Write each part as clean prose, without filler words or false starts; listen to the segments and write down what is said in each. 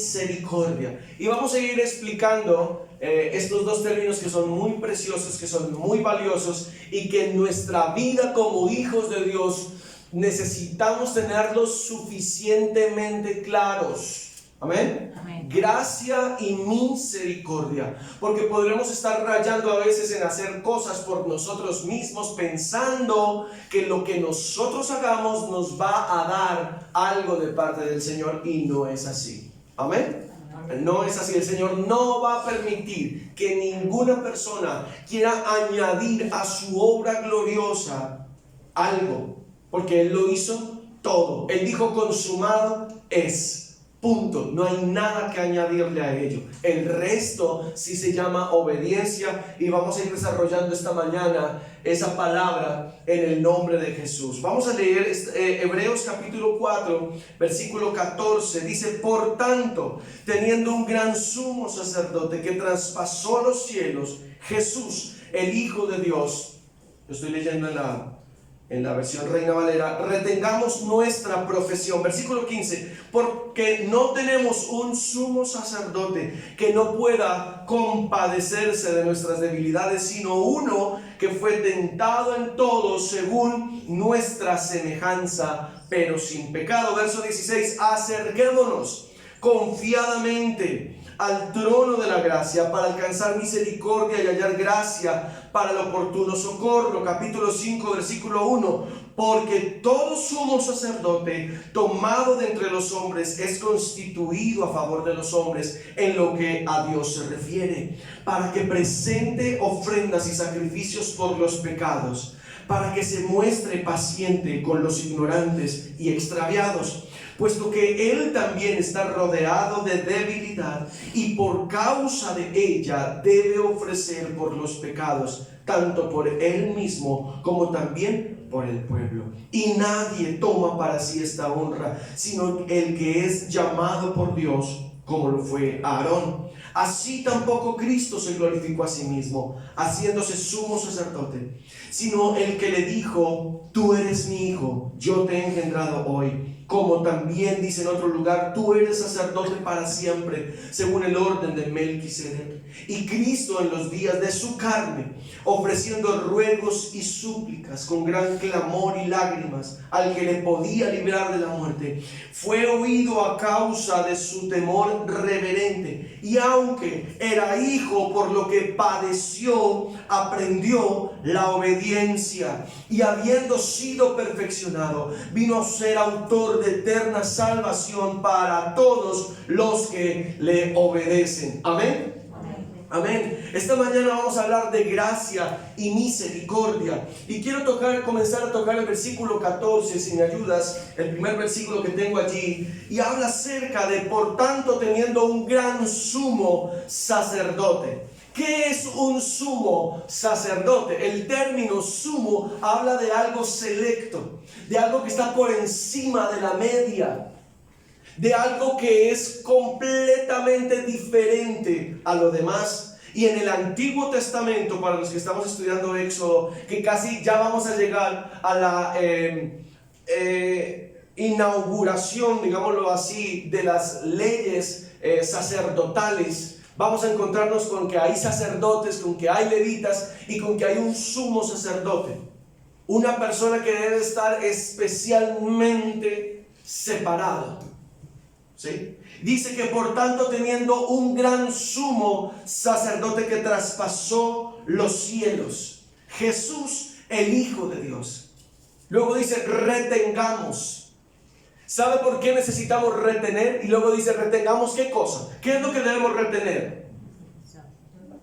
misericordia. Y vamos a ir explicando estos dos términos que son muy preciosos, que son muy valiosos y que en nuestra vida como hijos de Dios necesitamos tenerlos suficientemente claros. Amén. Amén. Gracia y misericordia, porque podremos estar rayando a veces en hacer cosas por nosotros mismos, pensando que lo que nosotros hagamos nos va a dar algo de parte del Señor, y no es así. Amén. No es así. El Señor no va a permitir que ninguna persona quiera añadir a su obra gloriosa algo, porque Él lo hizo todo. Él dijo: consumado es. Punto. No hay nada que añadirle a ello. El resto sí se llama obediencia, y vamos a ir desarrollando esta mañana esa palabra en el nombre de Jesús. Vamos a leer Hebreos capítulo 4, versículo 14. Dice: por tanto, teniendo un gran sumo sacerdote que traspasó los cielos, Jesús, el Hijo de Dios. Yo estoy leyendo en la versión Reina Valera. Retengamos nuestra profesión. Versículo 15. Porque no tenemos un sumo sacerdote que no pueda compadecerse de nuestras debilidades, sino uno que fue tentado en todo según nuestra semejanza, pero sin pecado. Verso 16. Acerquémonos confiadamente al trono de la gracia para alcanzar misericordia y hallar gracia para el oportuno socorro. Capítulo 5, versículo 1. Porque todo sumo sacerdote tomado de entre los hombres es constituido a favor de los hombres en lo que a Dios se refiere, para que presente ofrendas y sacrificios por los pecados, para que se muestre paciente con los ignorantes y extraviados, puesto que Él también está rodeado de debilidad, y por causa de ella debe ofrecer por los pecados, tanto por Él mismo como también por el pueblo. Y nadie toma para sí esta honra, sino el que es llamado por Dios, como lo fue Aarón. Así tampoco Cristo se glorificó a sí mismo, haciéndose sumo sacerdote, sino el que le dijo: tú eres mi hijo, yo te he engendrado hoy. Como también dice en otro lugar: tú eres sacerdote para siempre, según el orden de Melquisedec. Y Cristo, en los días de su carne, ofreciendo ruegos y súplicas con gran clamor y lágrimas al que le podía librar de la muerte, fue oído a causa de su temor reverente, y aunque era hijo, por lo que padeció, aprendió la obediencia, y habiendo sido perfeccionado, vino a ser autor de eterna salvación para todos los que le obedecen. Amén. Amén. Esta mañana vamos a hablar de gracia y misericordia, y quiero comenzar a tocar el versículo 14, si me ayudas, el primer versículo que tengo allí, y habla acerca de: por tanto, teniendo un gran sumo sacerdote. ¿Qué es un sumo sacerdote? El término sumo habla de algo selecto, de algo que está por encima de la media, de algo que es completamente diferente a lo demás. Y en el Antiguo Testamento, para los que estamos estudiando Éxodo, que casi ya vamos a llegar a la inauguración, digámoslo así, de las leyes sacerdotales, vamos a encontrarnos con que hay sacerdotes, con que hay levitas y con que hay un sumo sacerdote, una persona que debe estar especialmente separado. ¿Sí? Dice que por tanto, teniendo un gran sumo sacerdote que traspasó los cielos, Jesús, el Hijo de Dios. Luego dice: retengamos. ¿Sabe por qué necesitamos retener? Y luego dice: retengamos ¿qué cosa? ¿Qué es lo que debemos retener?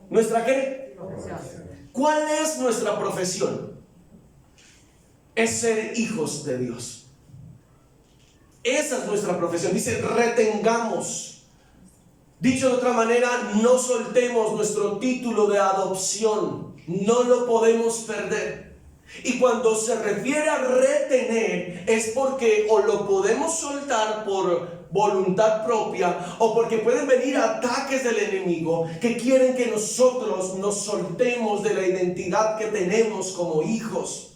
¿Nuestra qué? ¿Cuál es nuestra profesión? Es ser hijos de Dios. Esa es nuestra profesión. Dice: retengamos. Dicho de otra manera, no soltemos nuestro título de adopción. No lo podemos perder. Y cuando se refiere a retener, es porque o lo podemos soltar por voluntad propia, o porque pueden venir ataques del enemigo que quieren que nosotros nos soltemos de la identidad que tenemos como hijos.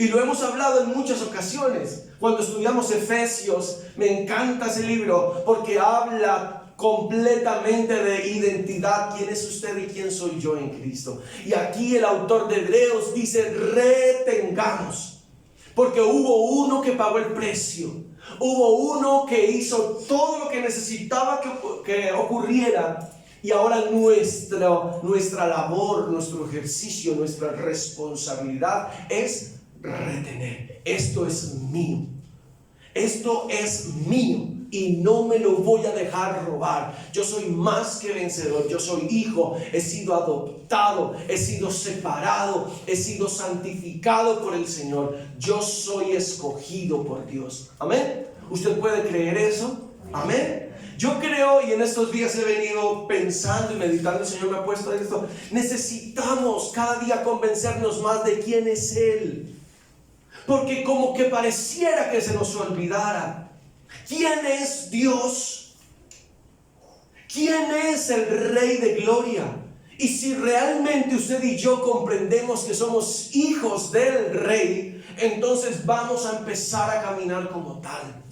Y lo hemos hablado en muchas ocasiones. Cuando estudiamos Efesios, me encanta ese libro porque habla completamente de identidad. ¿Quién es usted y quién soy yo en Cristo? Y aquí el autor de Hebreos dice: retengamos. Porque hubo uno que pagó el precio. Hubo uno que hizo todo lo que necesitaba que ocurriera. Y ahora nuestra labor, nuestro ejercicio, nuestra responsabilidad es retener. Esto es mío. Esto es mío y no me lo voy a dejar robar. Yo soy más que vencedor. Yo soy hijo. He sido adoptado. He sido separado. He sido santificado por el Señor. Yo soy escogido por Dios. Amén. ¿Usted puede creer eso? Amén. Yo creo, y en estos días he venido pensando y meditando, el Señor me ha puesto esto: necesitamos cada día convencernos más de quién es Él. Porque como que pareciera que se nos olvidara. ¿Quién es Dios? ¿Quién es el Rey de Gloria? Y si realmente usted y yo comprendemos que somos hijos del Rey, entonces vamos a empezar a caminar como tal.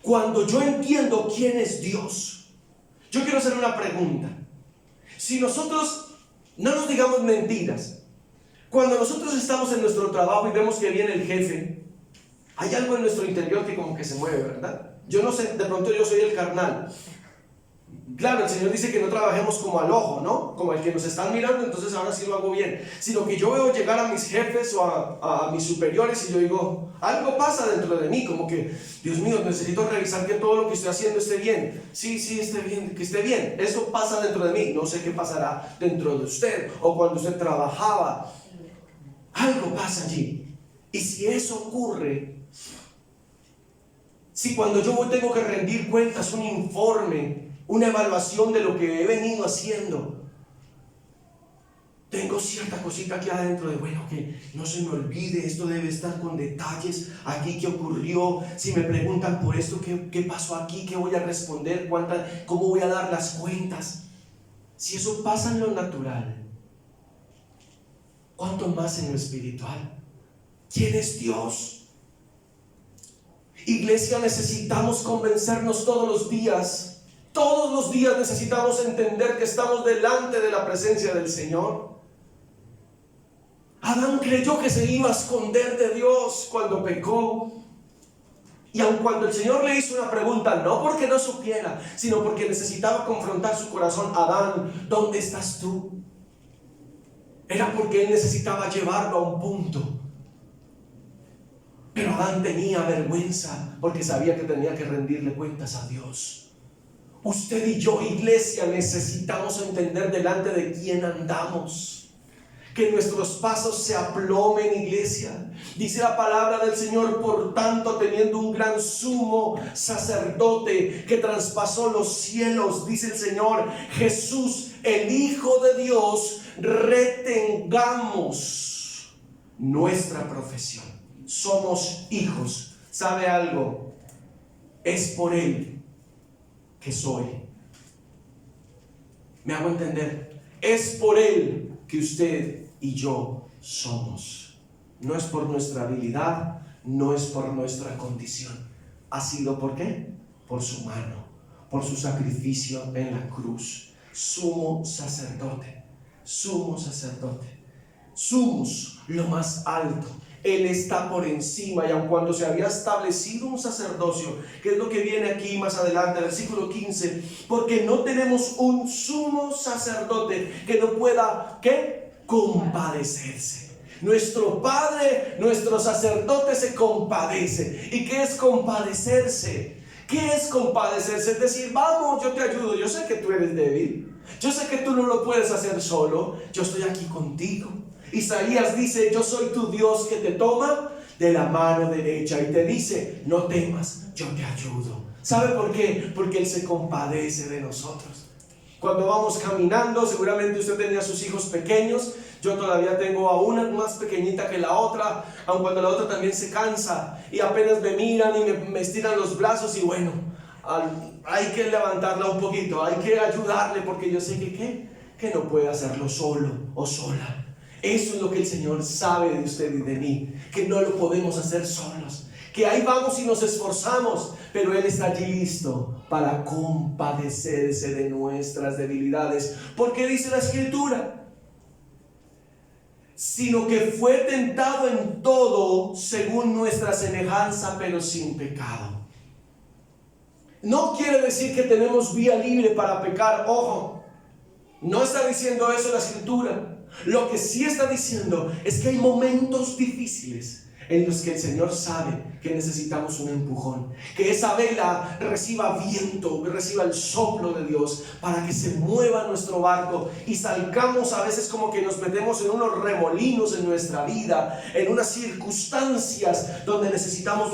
Cuando yo entiendo quién es Dios, yo quiero hacer una pregunta. Si nosotros, no nos digamos mentiras, cuando nosotros estamos en nuestro trabajo y vemos que viene el jefe, hay algo en nuestro interior que como que se mueve, ¿verdad? Yo no sé, de pronto yo soy el carnal. Claro, el Señor dice que no trabajemos como al ojo, ¿no? Como el que nos están mirando, entonces ahora sí lo hago bien. Sino que yo veo llegar a mis jefes o a mis superiores y yo digo, algo pasa dentro de mí, como que, Dios mío, necesito revisar que todo lo que estoy haciendo esté bien. Sí, esté bien, que esté bien. Eso pasa dentro de mí. No sé qué pasará dentro de usted o cuando usted trabajaba. Algo pasa allí. Y si eso ocurre, si cuando yo tengo que rendir cuentas, un informe, una evaluación de lo que he venido haciendo, tengo cierta cosita aquí adentro de, bueno, que no se me olvide, esto debe estar con detalles, aquí qué ocurrió, si me preguntan por esto, qué pasó aquí, qué voy a responder, cómo voy a dar las cuentas. Si eso pasa en lo natural, ¿cuánto más en lo espiritual? ¿Quién es Dios? Iglesia, necesitamos convencernos todos los días. Todos los días necesitamos entender que estamos delante de la presencia del Señor. Adán creyó que se iba a esconder de Dios cuando pecó. Y aun cuando el Señor le hizo una pregunta, no porque no supiera, sino porque necesitaba confrontar su corazón: Adán, ¿dónde estás tú? Era porque él necesitaba llevarlo a un punto. Pero Adán tenía vergüenza porque sabía que tenía que rendirle cuentas a Dios. Usted y yo, iglesia, necesitamos entender delante de quién andamos. Que nuestros pasos se aplomen, iglesia. Dice la palabra del Señor: por tanto, teniendo un gran sumo sacerdote que traspasó los cielos, dice el Señor, Jesús, el Hijo de Dios, retengamos nuestra profesión. Somos hijos. ¿Sabe algo? Es por Él que soy. ¿Me hago entender? Es por Él que usted y yo somos. No es por nuestra habilidad, no es por nuestra condición. ¿Ha sido por qué? Por su mano, por su sacrificio en la cruz. Sumo sacerdote, sumo sacerdote. Sumos, lo más alto. Él está por encima, y aun cuando se había establecido un sacerdocio, que es lo que viene aquí más adelante, versículo 15, porque no tenemos un sumo sacerdote que no pueda, ¿qué? Compadecerse. Nuestro Padre, nuestro sacerdote se compadece. ¿Y qué es compadecerse? ¿Qué es compadecerse? Es decir, vamos, yo te ayudo, yo sé que tú eres débil, yo sé que tú no lo puedes hacer solo, yo estoy aquí contigo. Isaías dice: yo soy tu Dios que te toma de la mano derecha y te dice: no temas, yo te ayudo. ¿Sabe por qué? Porque Él se compadece de nosotros. Cuando vamos caminando, seguramente usted tenía sus hijos pequeños. Yo todavía tengo a una más pequeñita que la otra, aun cuando la otra también se cansa y apenas me miran y me estiran los brazos, y bueno, hay que levantarla un poquito, hay que ayudarle, porque yo sé que no puede hacerlo solo o sola. Eso es lo que el Señor sabe de usted y de mí, que no lo podemos hacer solos, que ahí vamos y nos esforzamos, pero Él está allí listo para compadecerse de nuestras debilidades, porque dice la Escritura, sino que fue tentado en todo según nuestra semejanza, pero sin pecado. No quiere decir que tenemos vía libre para pecar, ojo, no está diciendo eso la Escritura. Lo que sí está diciendo es que hay momentos difíciles en los que el Señor sabe que necesitamos un empujón, que esa vela reciba viento, reciba el soplo de Dios para que se mueva nuestro barco y salgamos. A veces como que nos metemos en unos remolinos en nuestra vida, en unas circunstancias donde necesitamos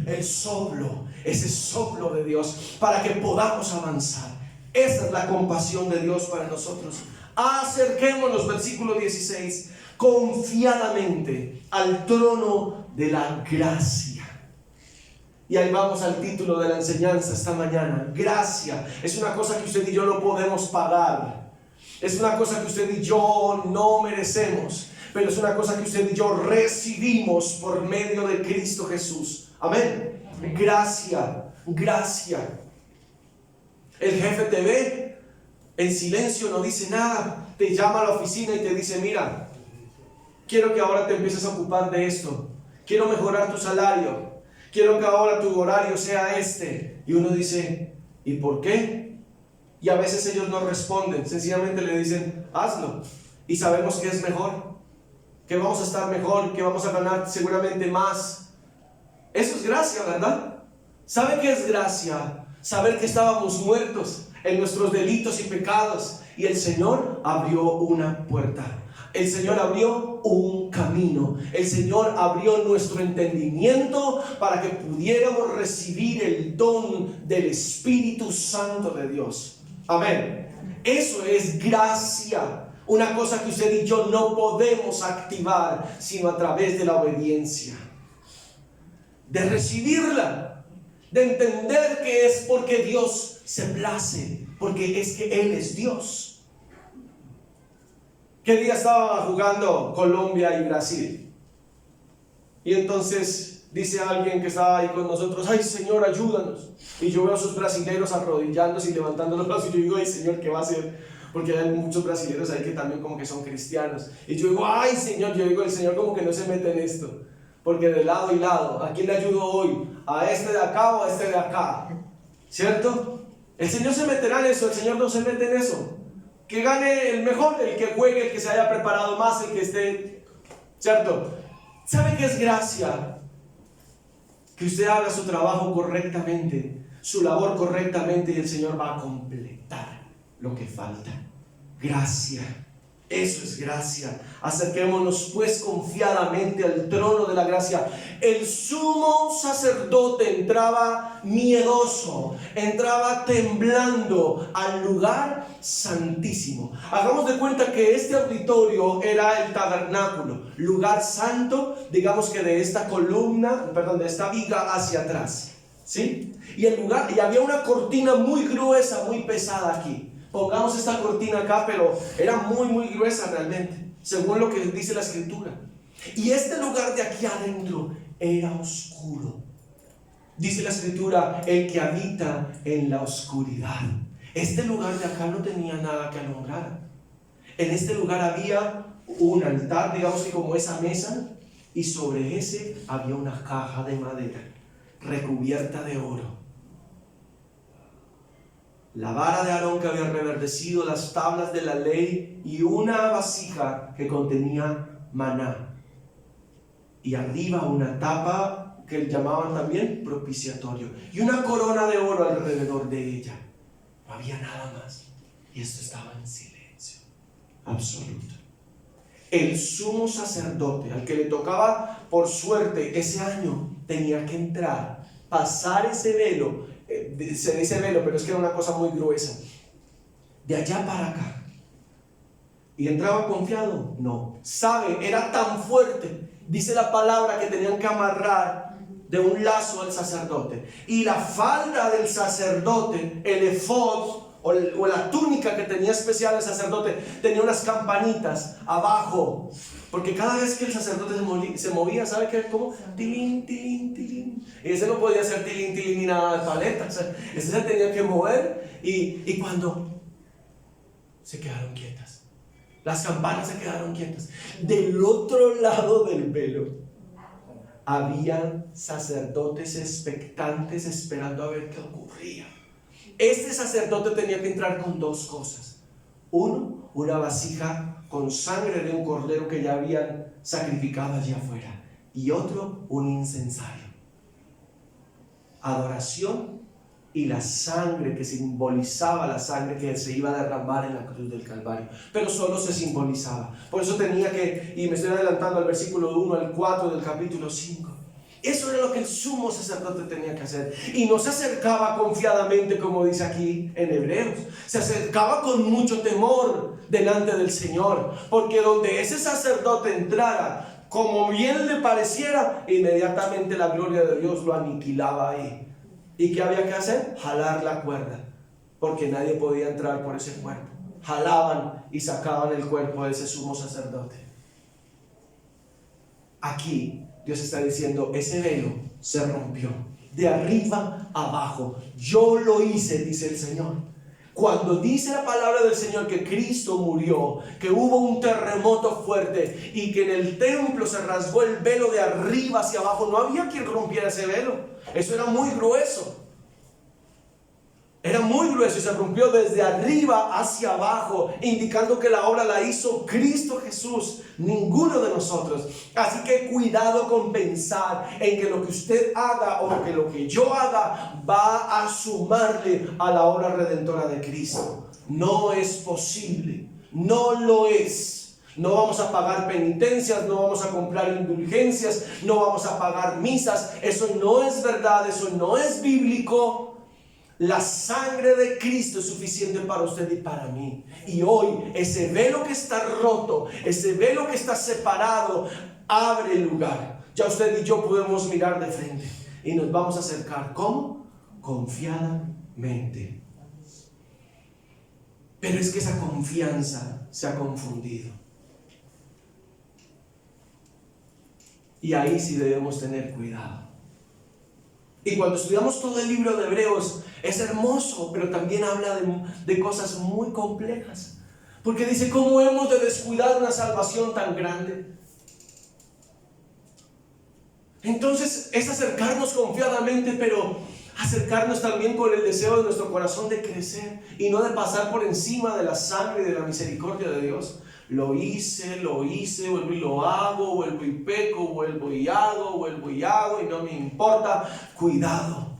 el soplo, ese soplo de Dios para que podamos avanzar. Esa es la compasión de Dios para nosotros. Acerquémonos, versículo 16, confiadamente al trono de la gracia. Y ahí vamos al título de la enseñanza esta mañana. Gracia es una cosa que usted y yo no podemos pagar. Es una cosa que usted y yo no merecemos, pero es una cosa que usted y yo recibimos por medio de Cristo Jesús. Amén. Gracia, gracia. El jefe te ve en silencio, no dice nada, te llama a la oficina y te dice: mira, quiero que ahora te empieces a ocupar de esto, quiero mejorar tu salario, quiero que ahora tu horario sea este. Y uno dice: ¿y por qué? Y a veces ellos no responden, sencillamente le dicen: hazlo. Y sabemos que es mejor, que vamos a estar mejor, que vamos a ganar seguramente más. Eso es gracia, ¿verdad? ¿Sabe qué es gracia? Saber que estábamos muertos en nuestros delitos y pecados, y el Señor abrió una puerta. El Señor abrió un camino. El Señor abrió nuestro entendimiento para que pudiéramos recibir el don del Espíritu Santo de Dios. Amén. Eso es gracia. Una cosa que usted y yo no podemos activar sino a través de la obediencia, de recibirla, de entender que es porque Dios se place, porque es que Él es Dios. ¿Qué día estaba jugando Colombia y Brasil? Y entonces dice alguien que estaba ahí con nosotros: ay, Señor, ayúdanos. Y yo veo a esos brasileños arrodillándose y levantando los brazos, y yo digo: ay, Señor, ¿qué va a hacer? Porque hay muchos brasileños ahí que también como que son cristianos. Y yo digo: ay, Señor, yo digo, el Señor como que no se mete en esto, porque de lado y lado, ¿a quién le ayudo hoy? ¿A este de acá o a este de acá? ¿Cierto? El Señor se meterá en eso, el Señor no se mete en eso. Que gane el mejor, el que juegue, el que se haya preparado más, el que esté, ¿cierto? ¿Sabe qué es gracia? Que usted haga su trabajo correctamente, su labor correctamente, y el Señor va a completar lo que falta. Gracia. Eso es gracia. Acerquémonos pues confiadamente al trono de la gracia. El sumo sacerdote entraba miedoso, entraba temblando al lugar santísimo. Hagamos de cuenta que este auditorio era el tabernáculo, lugar santo, digamos que de esta columna, perdón, de esta viga hacia atrás, ¿sí? Y había una cortina muy gruesa, muy pesada aquí. Pongamos esta cortina acá, pero era muy, muy gruesa realmente, según lo que dice la Escritura. Y este lugar de aquí adentro era oscuro. Dice la Escritura: el que habita en la oscuridad. Este lugar de acá no tenía nada que alumbrar. En este lugar había un altar, digamos que como esa mesa, y sobre ese había una caja de madera recubierta de oro. La vara de Aarón que había reverdecido, las tablas de la ley y una vasija que contenía maná. Y arriba una tapa que llamaban también propiciatorio, y una corona de oro alrededor de ella. No había nada más. Y esto estaba en silencio absoluto. El sumo sacerdote, al que le tocaba por suerte ese año, tenía que entrar, pasar ese velo. Se dice velo, pero es que era una cosa muy gruesa, de allá para acá. ¿Y entraba confiado? No. ¿Sabe? Era tan fuerte, dice la palabra, que tenían que amarrar de un lazo al sacerdote. Y la falda del sacerdote, el efod o la túnica que tenía especial el sacerdote, tenía unas campanitas abajo, porque cada vez que el sacerdote se movía, ¿sabe qué? Como tilín, tilín, tilín. Y ese no podía hacer tilín, tilín ni nada de paleta, o sea, ese se tenía que mover y cuando se quedaron quietas, las campanas se quedaron quietas, del otro lado del velo habían sacerdotes expectantes esperando a ver qué ocurría. Este sacerdote tenía que entrar con dos cosas. Uno, una vasija con sangre de un cordero que ya habían sacrificado allí afuera. Y otro, un incensario. Adoración y la sangre que simbolizaba la sangre que se iba a derramar en la cruz del Calvario. Pero solo se simbolizaba. Por eso tenía que, y me estoy adelantando al versículo 1 al 4 del capítulo 5. Eso era lo que el sumo sacerdote tenía que hacer. Y no se acercaba confiadamente, como dice aquí en Hebreos. Se acercaba con mucho temor delante del Señor. Porque donde ese sacerdote entrara, como bien le pareciera, inmediatamente la gloria de Dios lo aniquilaba ahí. ¿Y qué había que hacer? Jalar la cuerda. Porque nadie podía entrar por ese cuerpo. Jalaban y sacaban el cuerpo de ese sumo sacerdote. Aquí Dios está diciendo, ese velo se rompió de arriba a abajo. Yo lo hice, dice el Señor. Cuando dice la palabra del Señor que Cristo murió, que hubo un terremoto fuerte y que en el templo se rasgó el velo de arriba hacia abajo, no había quien rompiera ese velo. Eso era muy grueso. Era muy grueso y se rompió desde arriba hacia abajo, indicando que la obra la hizo Cristo Jesús, ninguno de nosotros. Así que cuidado con pensar en que lo que usted haga o lo que yo haga va a sumarle a la obra redentora de Cristo. No es posible, no lo es. No vamos a pagar penitencias, no vamos a comprar indulgencias, no vamos a pagar misas. Eso no es verdad, eso no es bíblico. La sangre de Cristo es suficiente para usted y para mí. Y hoy ese velo que está roto, ese velo que está separado, abre el lugar. Ya usted y yo podemos mirar de frente y nos vamos a acercar. ¿Cómo? Confiadamente. Pero es que esa confianza se ha confundido. Y ahí sí debemos tener cuidado. Y cuando estudiamos todo el libro de Hebreos, es hermoso, pero también habla de cosas muy complejas. Porque dice, ¿cómo hemos de descuidar una salvación tan grande? Entonces es acercarnos confiadamente, pero acercarnos también con el deseo de nuestro corazón de crecer y no de pasar por encima de la sangre y de la misericordia de Dios. Lo hice, vuelvo y lo hago, vuelvo y peco, vuelvo y hago y no me importa. Cuidado,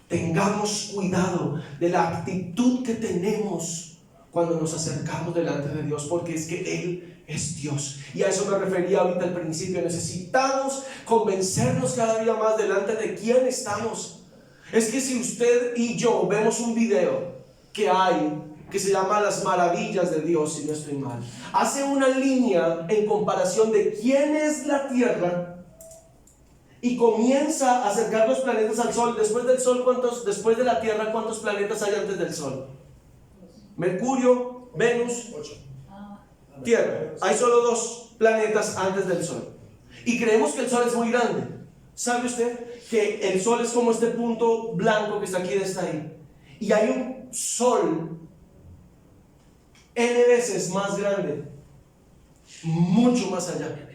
tengamos cuidado de la actitud que tenemos cuando nos acercamos delante de Dios, porque es que Él es Dios. Y a eso me refería ahorita al principio. Necesitamos convencernos cada día más delante de quién estamos. Es que si usted y yo vemos un video que hay, que se llama Las Maravillas de Dios, si no estoy mal, hace una línea en comparación de quién es la Tierra y comienza a acercar los planetas al Sol. Después del Sol, después de la Tierra, ¿cuántos planetas hay antes del Sol? Mercurio, Venus, Tierra. Hay solo 2 planetas antes del Sol. Y creemos que el Sol es muy grande. ¿Sabe usted que el Sol es como este punto blanco que está aquí de esta ahí? Y hay un Sol N veces más grande, mucho más allá.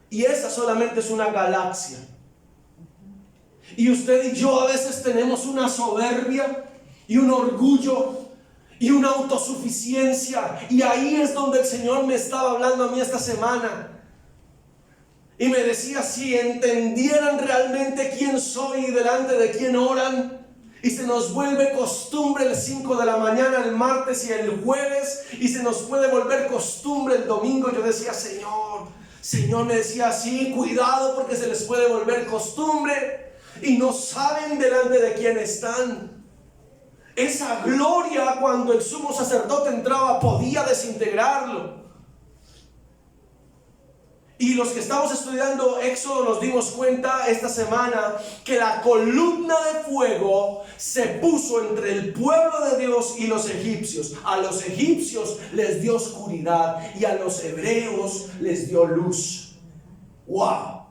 Y esa solamente es una galaxia. Y usted y yo a veces tenemos una soberbia y un orgullo y una autosuficiencia. Y ahí es donde el Señor me estaba hablando a mí esta semana. Y me decía, si entendieran realmente quién soy y delante de quién oran. Y se nos vuelve costumbre el 5 de la mañana, el martes y el jueves. Y se nos puede volver costumbre el domingo. Yo decía, Señor me decía así, cuidado porque se les puede volver costumbre. Y no saben delante de quién están. Esa gloria cuando el sumo sacerdote entraba podía desintegrarlo. Y los que estamos estudiando Éxodo nos dimos cuenta esta semana que la columna de fuego se puso entre el pueblo de Dios y los egipcios. A los egipcios les dio oscuridad y a los hebreos les dio luz. ¡Wow!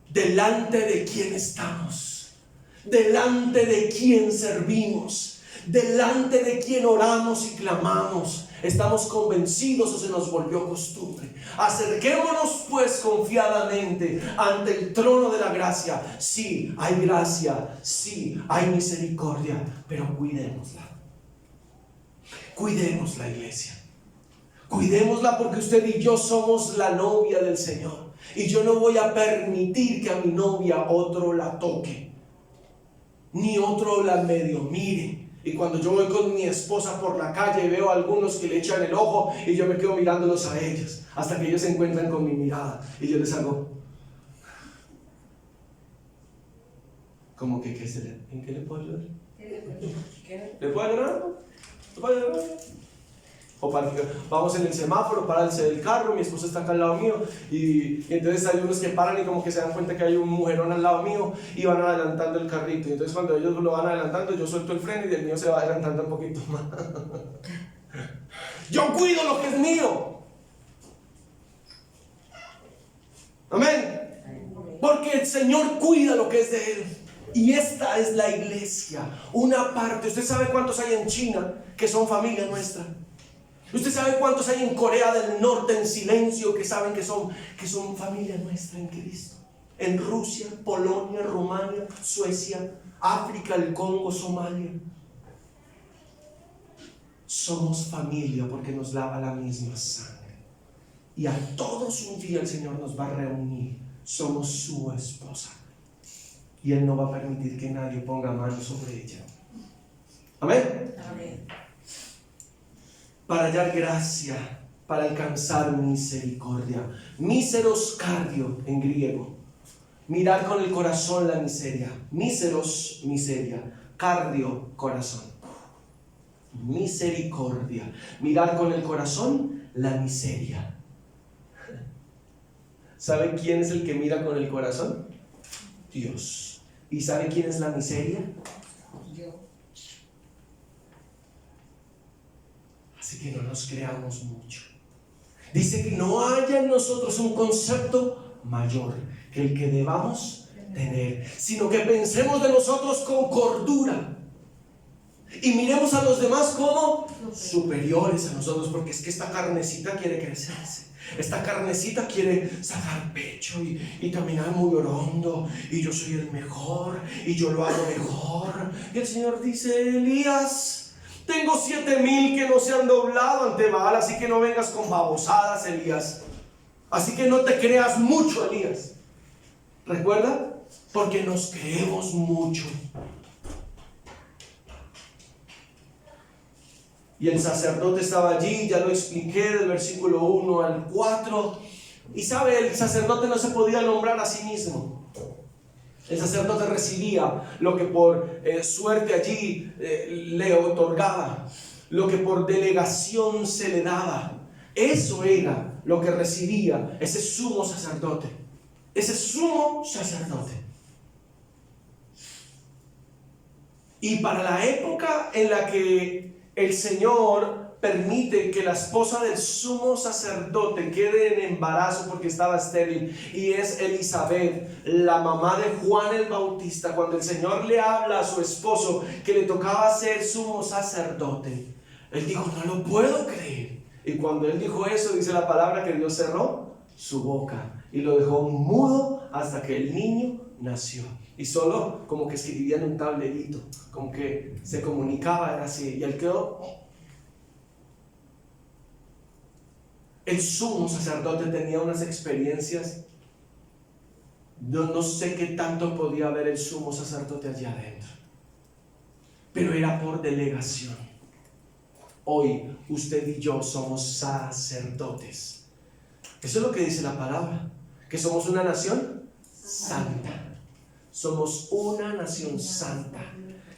¿Delante de quién estamos? ¿Delante de quién servimos? ¿Delante de quién oramos y clamamos? ¿Estamos convencidos o se nos volvió costumbre? Acerquémonos pues confiadamente ante el trono de la gracia. Sí, hay gracia, sí, hay misericordia, pero cuidémosla. Cuidémosla, iglesia. Cuidémosla, porque usted y yo somos la novia del Señor. Y yo no voy a permitir que a mi novia otro la toque, ni otro la medio mire. Y cuando yo voy con mi esposa por la calle, veo a algunos que le echan el ojo y yo me quedo mirándolos a ellos hasta que ellos se encuentran con mi mirada y yo les hago como que ¿en qué le puedo ayudar? ¿Le puedo ayudar? ¿Le puedo ayudar? O vamos en el semáforo, párase del carro, mi esposa está acá al lado mío y entonces hay unos que paran y como que se dan cuenta que hay un mujerón al lado mío y van adelantando el carrito, y entonces cuando ellos lo van adelantando yo suelto el freno y el mío se va adelantando un poquito más. Yo cuido lo que es mío. Amén. Porque el Señor cuida lo que es de Él. Y esta es la iglesia, una parte. ¿Usted sabe cuántos hay en China que son familia nuestra? ¿Usted sabe cuántos hay en Corea del Norte en silencio que saben que son familia nuestra en Cristo? En Rusia, Polonia, Rumania, Suecia, África, el Congo, Somalia. Somos familia porque nos lava la misma sangre. Y a todos un día el Señor nos va a reunir. Somos su esposa. Y Él no va a permitir que nadie ponga mano sobre ella. Amén. Amén. Para hallar gracia, para alcanzar misericordia. Míseros cardio en griego. Mirar con el corazón la miseria. Míseros, miseria. Cardio, corazón. Misericordia. Mirar con el corazón la miseria. ¿Sabe quién es el que mira con el corazón? Dios. ¿Y sabe quién es la miseria? Yo. Así que no nos creamos mucho. Dice que no haya en nosotros un concepto mayor que el que debamos tener, sino que pensemos de nosotros con cordura y miremos a los demás como superiores a nosotros, porque es que esta carnecita quiere crecerse, esta carnecita quiere sacar pecho y caminar muy hondo, y yo soy el mejor y yo lo hago mejor. Y el Señor dice: Elías, tengo 7,000 que no se han doblado ante Baal, así que no vengas con babosadas, Elías. Así que no te creas mucho, Elías. ¿Recuerda? Porque nos creemos mucho. Y el sacerdote estaba allí, ya lo expliqué, del versículo 1 al 4. Y sabe, el sacerdote no se podía nombrar a sí mismo. El sacerdote recibía lo que por suerte allí le otorgaba, lo que por delegación se le daba. Eso era lo que recibía ese sumo sacerdote. Ese sumo sacerdote. Y para la época en la que el Señor permite que la esposa del sumo sacerdote quede en embarazo porque estaba estéril, y es Elizabeth, la mamá de Juan el Bautista, cuando el Señor le habla a su esposo que le tocaba ser sumo sacerdote, él dijo: no lo puedo creer. Y cuando él dijo eso, dice la palabra que Dios cerró su boca y lo dejó mudo hasta que el niño nació. Y solo como que escribía en un tablerito, como que se comunicaba, era así, y él quedó. El sumo sacerdote tenía unas experiencias. No sé qué tanto podía ver el sumo sacerdote allá adentro, pero era por delegación. Hoy usted y yo somos sacerdotes. Eso es lo que dice la palabra, que somos una nación santa. Somos una nación santa,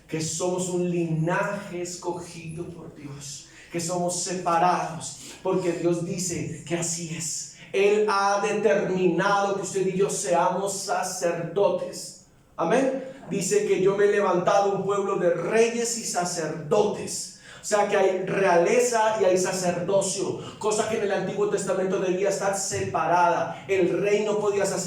que somos un linaje escogido por Dios, que somos separados, porque Dios dice que así es. Él ha determinado que usted y yo seamos sacerdotes. Amén. Dice que yo me he levantado un pueblo de reyes y sacerdotes. O sea que hay realeza y hay sacerdocio, cosa que en el Antiguo Testamento debía estar separada. El rey no podía ser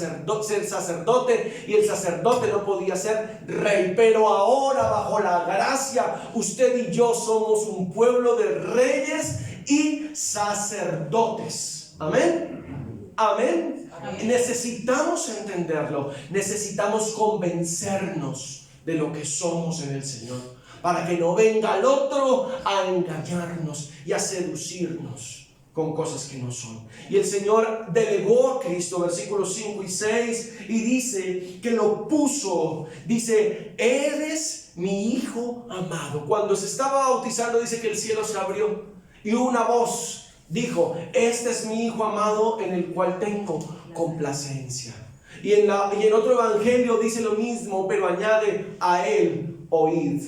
sacerdote y el sacerdote no podía ser rey. Pero ahora, bajo la gracia, usted y yo somos un pueblo de reyes y sacerdotes. Amén. Amén. Amén. Necesitamos entenderlo, necesitamos convencernos de lo que somos en el Señor, para que no venga el otro a engañarnos y a seducirnos con cosas que no son. Y el Señor delegó a Cristo, versículos 5 y 6, y dice que lo puso, dice, eres mi Hijo amado. Cuando se estaba bautizando, dice que el cielo se abrió y una voz dijo, este es mi Hijo amado en el cual tengo complacencia. Y en otro evangelio dice lo mismo, pero añade, a él oíd.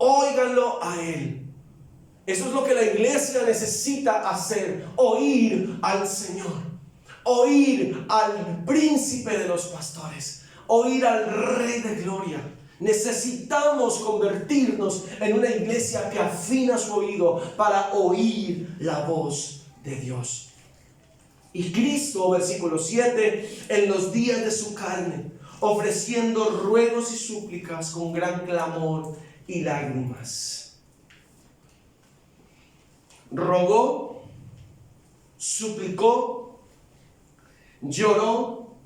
Óiganlo a Él. Eso es lo que la iglesia necesita hacer: oír al Señor, oír al príncipe de los pastores, oír al Rey de Gloria. Necesitamos convertirnos en una iglesia que afina su oído para oír la voz de Dios. Y Cristo, versículo 7, en los días de su carne, ofreciendo ruegos y súplicas con gran clamor y lágrimas, rogó, suplicó, lloró.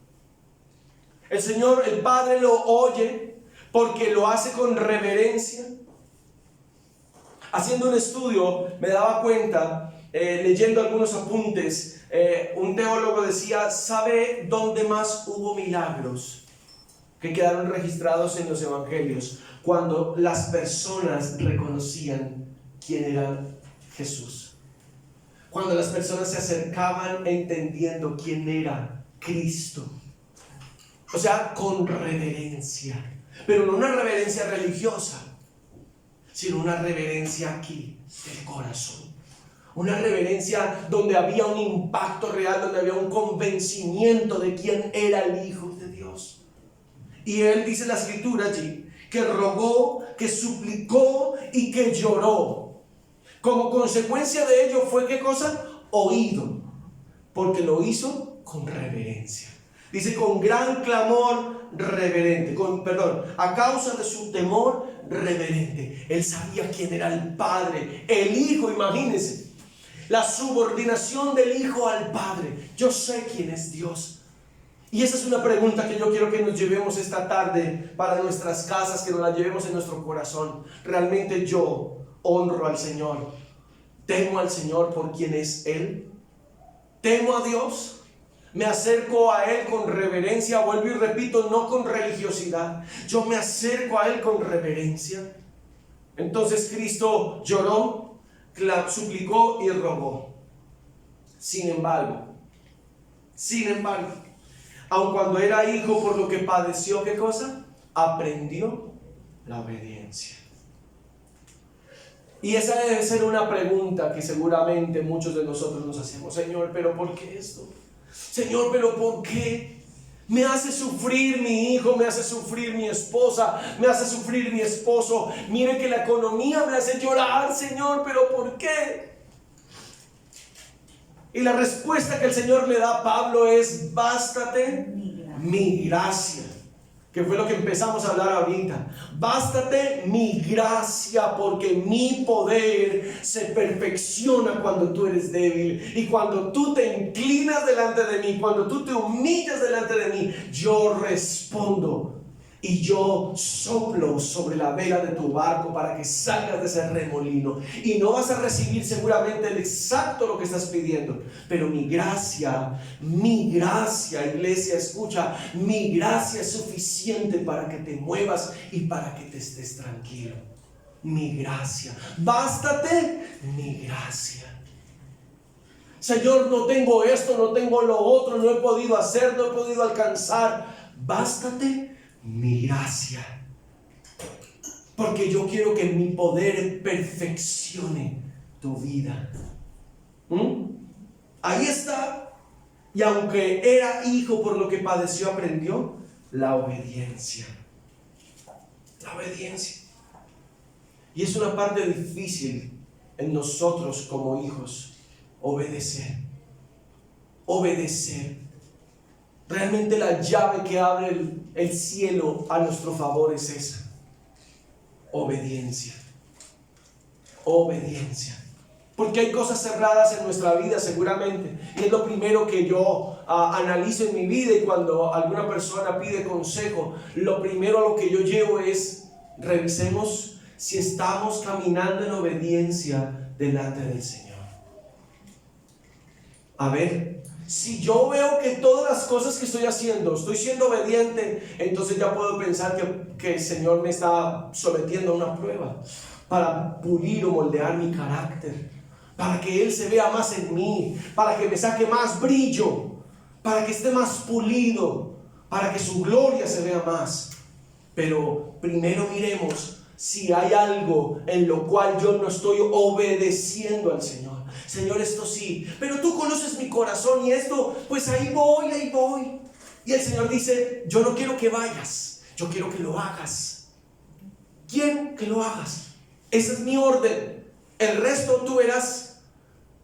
El Señor, el Padre, lo oye porque lo hace con reverencia. Haciendo un estudio me daba cuenta, leyendo algunos apuntes, un teólogo decía, ¿sabe dónde más hubo milagros que quedaron registrados en los evangelios? Cuando las personas reconocían quién era Jesús. Cuando las personas se acercaban entendiendo quién era Cristo. O sea, con reverencia. Pero no una reverencia religiosa, sino una reverencia aquí, del corazón. Una reverencia donde había un impacto real, donde había un convencimiento de quién era el Hijo de Dios. Y él dice en la escritura allí, que rogó, que suplicó y que lloró. Como consecuencia de ello fue, ¿qué cosa? Oído, porque lo hizo con reverencia. Dice, con gran clamor reverente, a causa de su temor reverente. Él sabía quién era el Padre, el Hijo, imagínense, la subordinación del Hijo al Padre. Yo sé quién es Dios. Y esa es una pregunta que yo quiero que nos llevemos esta tarde para nuestras casas, que nos la llevemos en nuestro corazón. ¿Realmente yo honro al Señor? ¿Temo al Señor por quien es Él? ¿Temo a Dios? ¿Me acerco a Él con reverencia? Vuelvo y repito, no con religiosidad. Yo me acerco a Él con reverencia. Entonces Cristo lloró, suplicó y rogó. Sin embargo, aun cuando era hijo, por lo que padeció, ¿qué cosa? Aprendió la obediencia. Y esa debe ser una pregunta que seguramente muchos de nosotros nos hacemos. Señor, ¿pero por qué esto? Señor, ¿pero por qué? Me hace sufrir mi hijo, me hace sufrir mi esposa, me hace sufrir mi esposo. Mire que la economía me hace llorar, Señor, ¿pero por qué? Y la respuesta que el Señor le da a Pablo es: bástate mi gracia. Que fue lo que empezamos a hablar ahorita. Bástate mi gracia, porque mi poder se perfecciona cuando tú eres débil. Y cuando tú te inclinas delante de mí, cuando tú te humillas delante de mí, yo respondo. Y yo soplo sobre la vela de tu barco para que salgas de ese remolino. Y no vas a recibir seguramente el exacto lo que estás pidiendo, pero mi gracia, iglesia, escucha, mi gracia es suficiente para que te muevas y para que te estés tranquilo. Mi gracia, bástate mi gracia. Señor, no tengo esto, no tengo lo otro, no he podido hacer, no he podido alcanzar. Bástate mi gracia, porque yo quiero que mi poder perfeccione tu vida. Ahí está. Y aunque era hijo, por lo que padeció, aprendió la obediencia. La obediencia. Y es una parte difícil en nosotros como hijos. Obedecer. Obedecer. Realmente la llave que abre el cielo a nuestro favor es esa. Obediencia. Obediencia. Porque hay cosas cerradas en nuestra vida seguramente. Y es lo primero que yo analizo en mi vida. Y cuando alguna persona pide consejo, lo primero a lo que yo llevo es: revisemos si estamos caminando en obediencia delante del Señor. A ver, si yo veo que todas las cosas que estoy haciendo, estoy siendo obediente, entonces ya puedo pensar que el Señor me está sometiendo a una prueba para pulir o moldear mi carácter, para que Él se vea más en mí, para que me saque más brillo, para que esté más pulido, para que su gloria se vea más. Pero primero miremos si hay algo en lo cual yo no estoy obedeciendo al Señor. Señor, esto sí, pero tú conoces mi corazón y esto, pues ahí voy, ahí voy. Y el Señor dice: yo no quiero que vayas, yo quiero que lo hagas. Quiero que lo hagas. Esa es mi orden. El resto tú verás,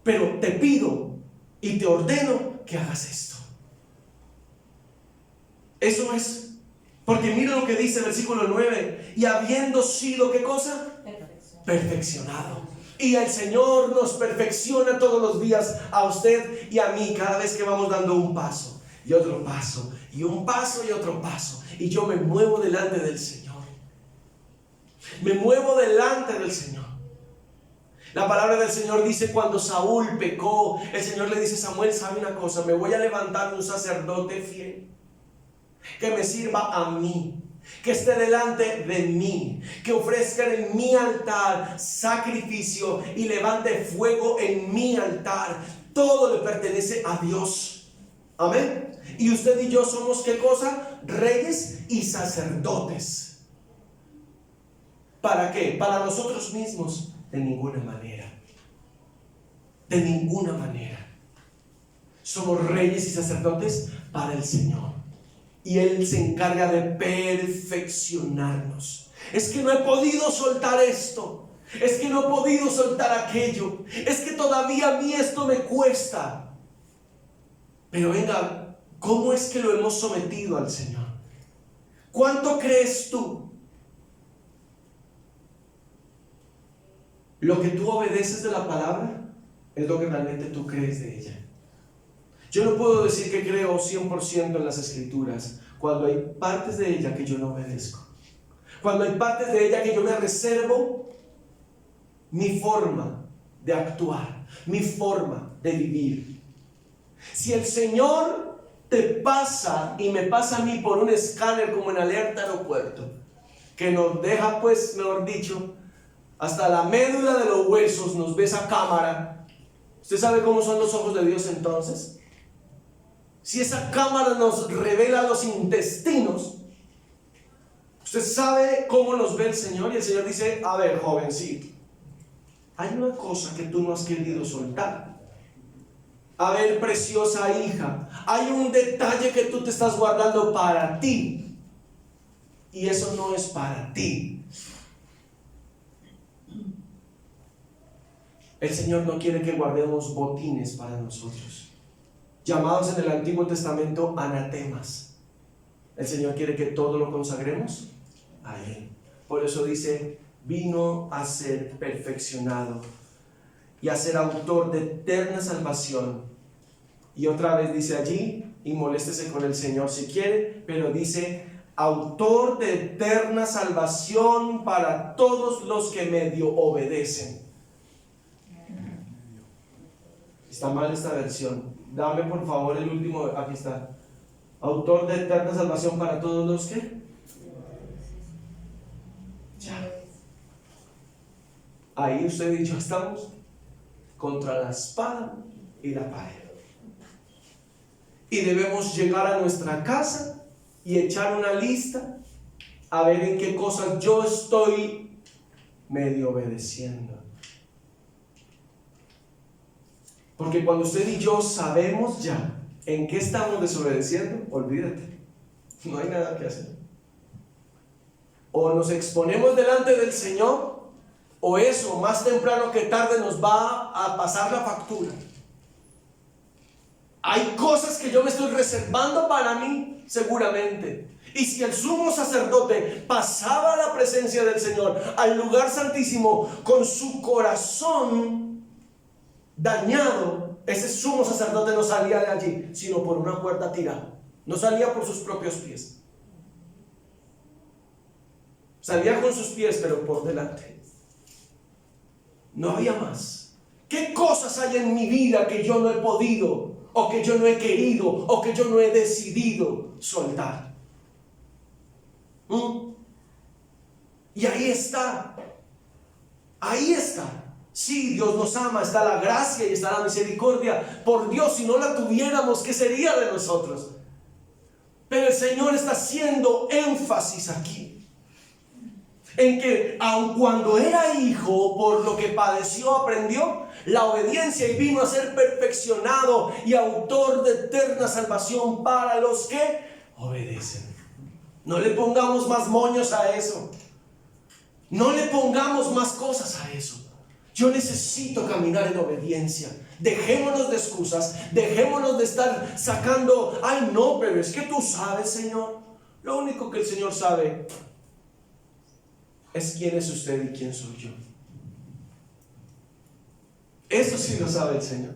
pero te pido y te ordeno que hagas esto. Eso es. Porque mira lo que dice el versículo 9. Y habiendo sido, ¿qué cosa? Perfeccionado. Y el Señor nos perfecciona todos los días, a usted y a mí, cada vez que vamos dando un paso y otro paso y un paso y otro paso. Y yo me muevo delante del Señor. Me muevo delante del Señor. La palabra del Señor dice: cuando Saúl pecó, el Señor le dice: Samuel, ¿sabe una cosa? Me voy a levantar un sacerdote fiel que me sirva a mí, que esté delante de mí, que ofrezca en mi altar sacrificio y levante fuego en mi altar. Todo le pertenece a Dios. Amén. Y usted y yo somos, ¿qué cosa? Reyes y sacerdotes. ¿Para qué? Para nosotros mismos. De ninguna manera. De ninguna manera. Somos reyes y sacerdotes para el Señor. Y Él se encarga de perfeccionarnos. Es que no he podido soltar esto. Es que no he podido soltar aquello. Es que todavía a mí esto me cuesta. Pero venga, ¿cómo es que lo hemos sometido al Señor? ¿Cuánto crees tú? Lo que tú obedeces de la palabra es lo que realmente tú crees de ella. Yo no puedo decir que creo 100% en las Escrituras cuando hay partes de ella que yo no obedezco. Cuando hay partes de ella que yo me reservo mi forma de actuar, mi forma de vivir. Si el Señor te pasa y me pasa a mí por un escáner como en Alerta Aeropuerto, que nos deja, pues, mejor dicho, hasta la médula de los huesos, nos ve esa cámara. ¿Usted sabe cómo son los ojos de Dios entonces? Si esa cámara nos revela los intestinos, usted sabe cómo los ve el Señor. Y el Señor dice: a ver, jovencito, hay una cosa que tú no has querido soltar. A ver, preciosa hija, hay un detalle que tú te estás guardando para ti. Y eso no es para ti. El Señor no quiere que guardemos botines para nosotros, llamados en el Antiguo Testamento anatemas. El Señor quiere que todo lo consagremos a Él. Por eso dice: vino a ser perfeccionado y a ser autor de eterna salvación. Y otra vez dice allí, y moléstese con el Señor si quiere, pero dice: autor de eterna salvación para todos los que medio obedecen. Está mal esta versión. Dame por favor el último. Aquí está. Autor de eterna salvación para todos los que. Ya. Ahí usted y yo estamos contra la espada y la pared. Y debemos llegar a nuestra casa y echar una lista a ver en qué cosas yo estoy medio obedeciendo. Porque cuando usted y yo sabemos ya ¿En qué estamos desobedeciendo? Olvídate, no hay nada que hacer. O nos exponemos delante del Señor, o eso, más temprano que tarde, nos va a pasar la factura. Hay cosas que yo me estoy reservando para mí, seguramente. Y si el sumo sacerdote pasaba a la presencia del Señor, al lugar santísimo, con su corazón dañado, ese sumo sacerdote no salía de allí, sino por una puerta tirada. No salía por sus propios pies. Salía con sus pies, pero por delante. No había más. ¿Qué cosas hay en mi vida que yo no he podido, o que yo no he querido, o que yo no he decidido soltar? Y ahí está. Ahí está. Sí, Dios nos ama, está la gracia y está la misericordia. Por Dios, si no la tuviéramos, ¿qué sería de nosotros? Pero el Señor está haciendo énfasis aquí en que aun cuando era hijo, por lo que padeció, aprendió la obediencia y vino a ser perfeccionado y autor de eterna salvación para los que obedecen. No le pongamos más moños a eso. No le pongamos más cosas a eso. Yo necesito caminar en obediencia. Dejémonos de excusas. Dejémonos de estar sacando, ay no, pero es que tú sabes, Señor. Lo único que el Señor sabe es quién es usted y quién soy yo. Eso sí lo sabe el Señor.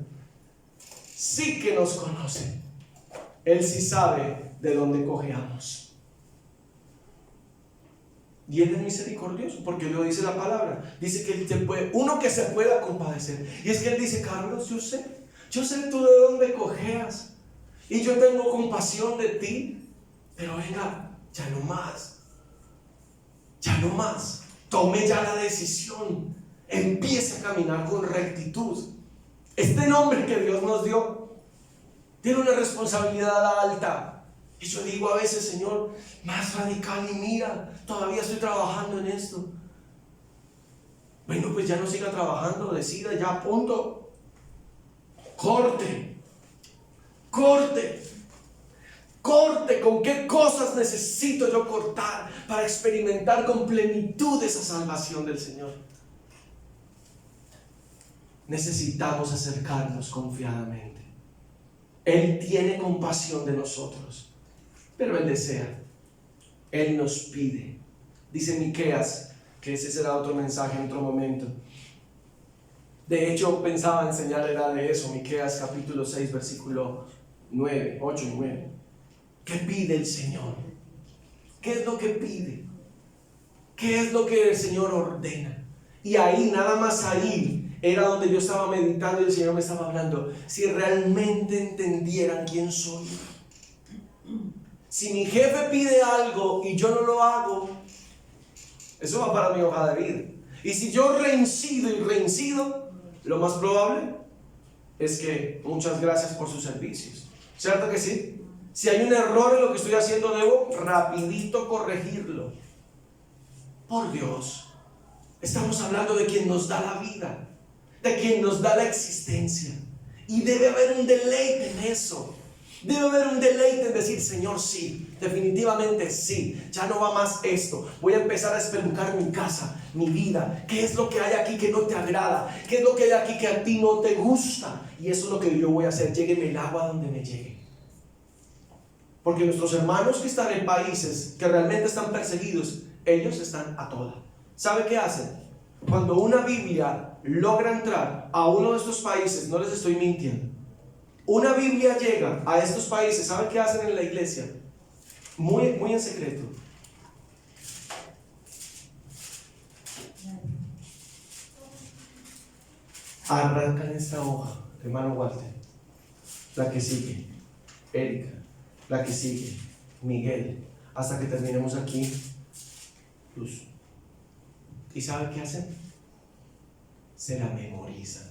Sí que nos conoce. Él sí sabe de dónde cojeamos. Y Él es misericordioso, porque lo dice la palabra. Dice que Él uno que se pueda compadecer. Y es que Él dice, Carlos, yo sé tú de dónde cojeas. Y yo tengo compasión de ti. Pero venga, ya no más. Ya no más. Tome ya la decisión. Empiece a caminar con rectitud. Este nombre que Dios nos dio tiene una responsabilidad alta. Y yo digo a veces, Señor, más radical, y mira, todavía estoy trabajando en esto. Bueno, pues ya no siga trabajando, decida ya, a punto. Corte. ¿Con qué cosas necesito yo cortar para experimentar con plenitud esa salvación del Señor? Necesitamos acercarnos confiadamente. Él tiene compasión de nosotros, pero Él desea, Él nos pide. Dice Miqueas, que ese será otro mensaje en otro momento. De hecho, pensaba enseñar era de eso, Miqueas capítulo 6, versículo 9, 8 y 9. ¿Qué pide el Señor? ¿Qué es lo que pide? ¿Qué es lo que el Señor ordena? Y ahí, nada más ahí, era donde yo estaba meditando y el Señor me estaba hablando. Si realmente entendieran quién soy. Si mi jefe pide algo y yo no lo hago, eso va para mi hoja de vida. Y si yo reincido, lo más probable es que muchas gracias por sus servicios. ¿Cierto que sí? Si hay un error en lo que estoy haciendo, debo rapidito corregirlo. Por Dios, estamos hablando de quien nos da la vida, de quien nos da la existencia. Y debe haber un deleite en eso. Debe haber un deleite en decir, Señor, sí, definitivamente sí, ya no va más esto. Voy a empezar a espelucar mi casa, mi vida. ¿Qué es lo que hay aquí que no te agrada? ¿Qué es lo que hay aquí que a ti no te gusta? Y eso es lo que yo voy a hacer. Llégueme el agua donde me llegue. Porque nuestros hermanos que están en países que realmente están perseguidos, ellos están a toda. ¿Sabe qué hacen? Cuando una Biblia logra entrar a uno de estos países, no les estoy mintiendo, una Biblia llega a estos países, ¿sabe qué hacen en la iglesia? Muy en secreto. Arrancan esta hoja, hermano Walter, la que sigue, Erika, la que sigue, Miguel, hasta que terminemos aquí, Luz. ¿Y sabe qué hacen? Se la memorizan.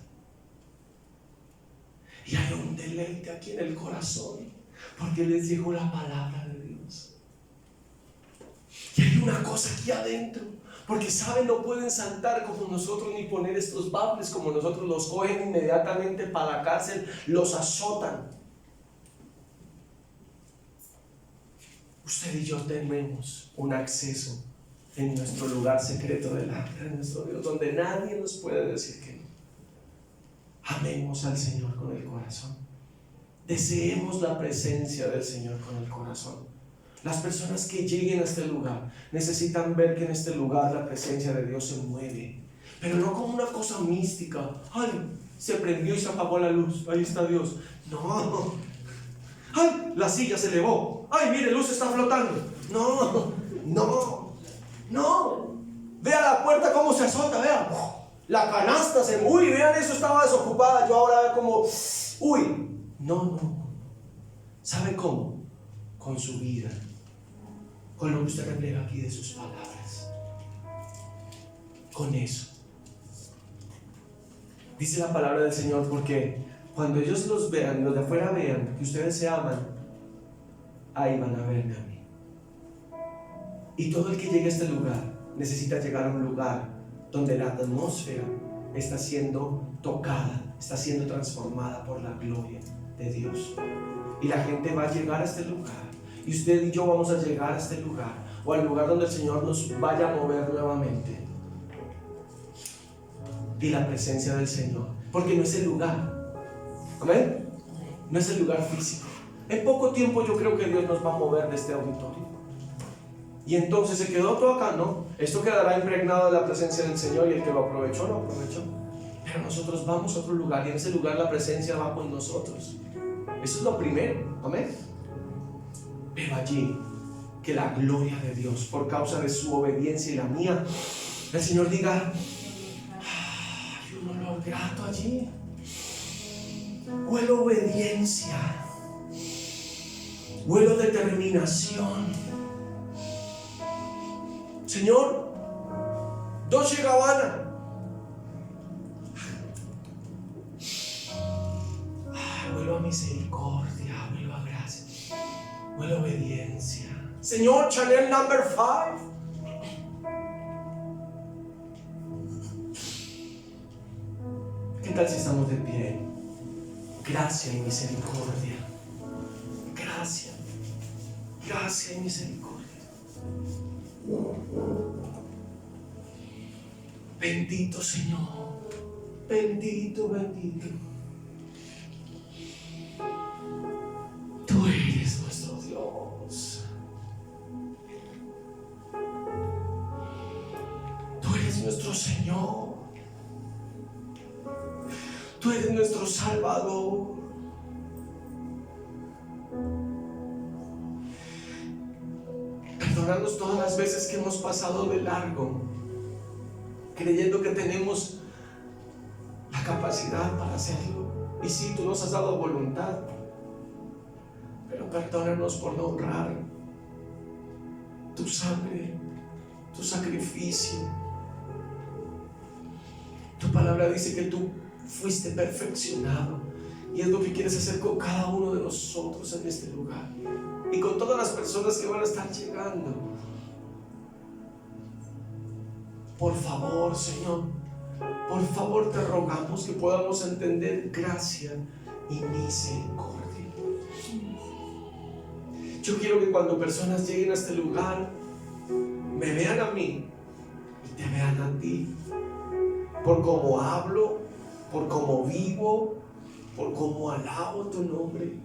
Y hay un deleite aquí en el corazón, porque les llegó la palabra de Dios. Y hay una cosa aquí adentro, porque saben, no pueden saltar como nosotros, ni poner estos bables como nosotros. Los cogen inmediatamente para la cárcel, los azotan. usted y yo tenemos un acceso en nuestro lugar secreto delante de nuestro Dios, donde nadie nos puede decir que no. Amemos al Señor con el corazón. Deseemos la presencia del Señor con el corazón. Las personas que lleguen a este lugar necesitan ver que en este lugar la presencia de Dios se mueve, pero no como una cosa mística. Ay, se prendió y se apagó la luz, ahí está Dios. No. Ay, la silla se elevó. Ay, mire, luz está flotando. No. Vea la puerta cómo se azota, vea. La canasta se mueve, vean, eso estaba desocupada. Yo ahora veo como, uy. No. ¿Sabe cómo? Con su vida, con lo que usted refleja aquí de sus palabras. Con eso. Dice la palabra del Señor, porque cuando ellos los vean, los de afuera vean que ustedes se aman, ahí van a verme a mí. Y todo el que llegue a este lugar necesita llegar a un lugar donde la atmósfera está siendo tocada, está siendo transformada por la gloria de Dios. Y la gente va a llegar a este lugar, y usted y yo vamos a llegar a este lugar, o al lugar donde el Señor nos vaya a mover nuevamente. Y la presencia del Señor, porque no es el lugar, amén, no es el lugar físico. En poco tiempo yo creo que Dios nos va a mover de este auditorio, y entonces se quedó todo acá, ¿no? Esto quedará impregnado de la presencia del Señor, y el que lo aprovechó, lo aprovechó. Pero nosotros vamos a otro lugar, y en ese lugar la presencia va con nosotros. Eso es lo primero, amén. Pero allí, que la gloria de Dios, por causa de su obediencia y la mía, el Señor diga: hay un olor grato allí. Huelo obediencia, huelo determinación. Señor, Dolce & Gabbana, huelo a misericordia, huelo a gracia, huelo a obediencia. Señor, Chanel No. 5. ¿Qué tal si estamos de pie? Gracia y misericordia. Gracia y misericordia. Bendito Señor, bendito. Tú eres nuestro Dios. Tú eres nuestro Señor. Tú eres nuestro Salvador. Perdónanos todas las veces que hemos pasado de largo, creyendo que tenemos la capacidad para hacerlo. Y sí, tú nos has dado voluntad, pero perdónanos por no honrar tu sangre, tu sacrificio. Tu palabra dice que tú fuiste perfeccionado, y es lo que quieres hacer con cada uno de nosotros en este lugar y con todas las personas que van a estar llegando. Por favor, Señor, por favor te rogamos que podamos entender gracia y misericordia. Yo quiero que cuando personas lleguen a este lugar, me vean a mí y te vean a ti, por cómo hablo, por cómo vivo, por cómo alabo tu nombre.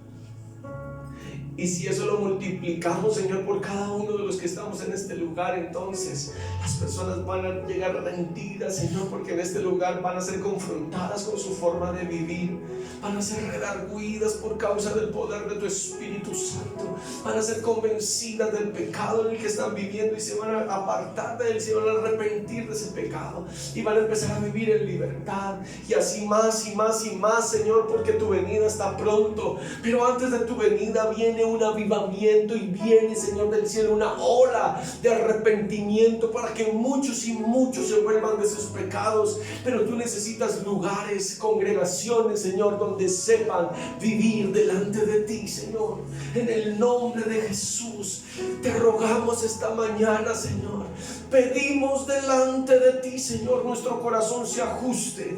Y si eso lo multiplicamos, Señor, por cada uno de los que estamos en este lugar, entonces las personas van a llegar rendidas, Señor, porque en este lugar van a ser confrontadas con su forma de vivir, van a ser redarguidas por causa del poder de tu Espíritu Santo, van a ser convencidas del pecado en el que están viviendo y se van a apartar de él, se van a arrepentir de ese pecado y van a empezar a vivir en libertad, y así más y más y más, Señor, porque tu venida está pronto. Pero antes de tu venida viene un avivamiento, y viene, Señor del cielo, una ola de arrepentimiento para que muchos y muchos se vuelvan de sus pecados. Pero tú necesitas lugares, congregaciones, Señor, donde sepan vivir delante de ti, Señor. En el nombre de Jesús te rogamos esta mañana, Señor. Pedimos delante de ti, Señor, nuestro corazón se ajuste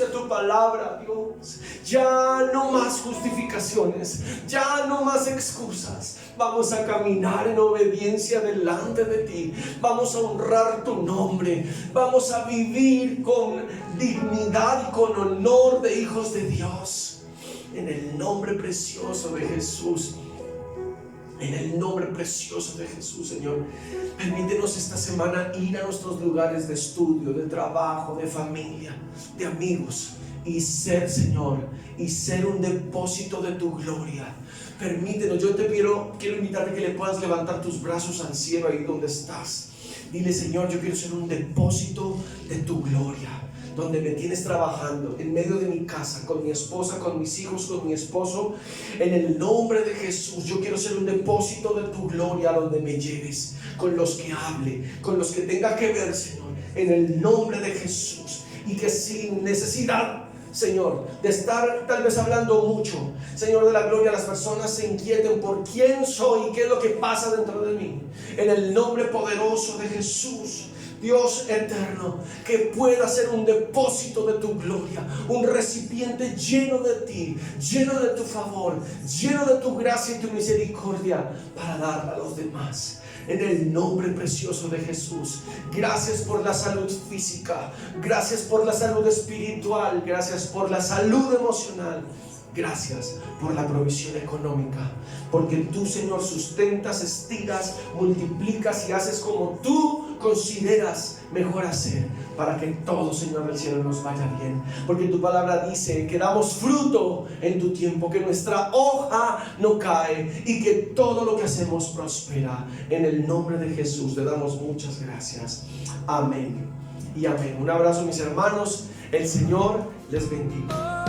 a tu palabra, Dios. Ya no más justificaciones, ya no no más excusas. Vamos a caminar en obediencia delante de ti. Vamos a honrar tu nombre. Vamos a vivir con dignidad y con honor de hijos de Dios. En el nombre precioso de Jesús. En el nombre precioso de Jesús, Señor. Permítenos esta semana ir a nuestros lugares de estudio, de trabajo, de familia, de amigos. Y ser, Señor, y ser un depósito de tu gloria. Permítenos, yo te quiero invitarte a que le puedas levantar tus brazos al cielo ahí donde estás. Dile, Señor, yo quiero ser un depósito de tu gloria. Donde me tienes trabajando, en medio de mi casa, con mi esposa, con mis hijos, con mi esposo. En el nombre de Jesús, yo quiero ser un depósito de tu gloria donde me lleves, con los que hable, con los que tenga que ver, Señor. En el nombre de Jesús. Y que sin necesidad, Señor, de estar tal vez hablando mucho, Señor de la gloria, las personas se inquieten por quién soy y qué es lo que pasa dentro de mí. En el nombre poderoso de Jesús, Dios eterno, que pueda ser un depósito de tu gloria, un recipiente lleno de ti, lleno de tu favor, lleno de tu gracia y tu misericordia para dar a los demás. En el nombre precioso de Jesús, gracias por la salud física, gracias por la salud espiritual, gracias por la salud emocional. Gracias por la provisión económica, porque tú, Señor, sustentas, estiras, multiplicas y haces como tú consideras mejor hacer, para que todo, Señor del cielo, nos vaya bien. Porque tu palabra dice que damos fruto en tu tiempo, que nuestra hoja no cae y que todo lo que hacemos prospera. En el nombre de Jesús le damos muchas gracias. Amén y amén. Un abrazo, mis hermanos. El Señor les bendiga.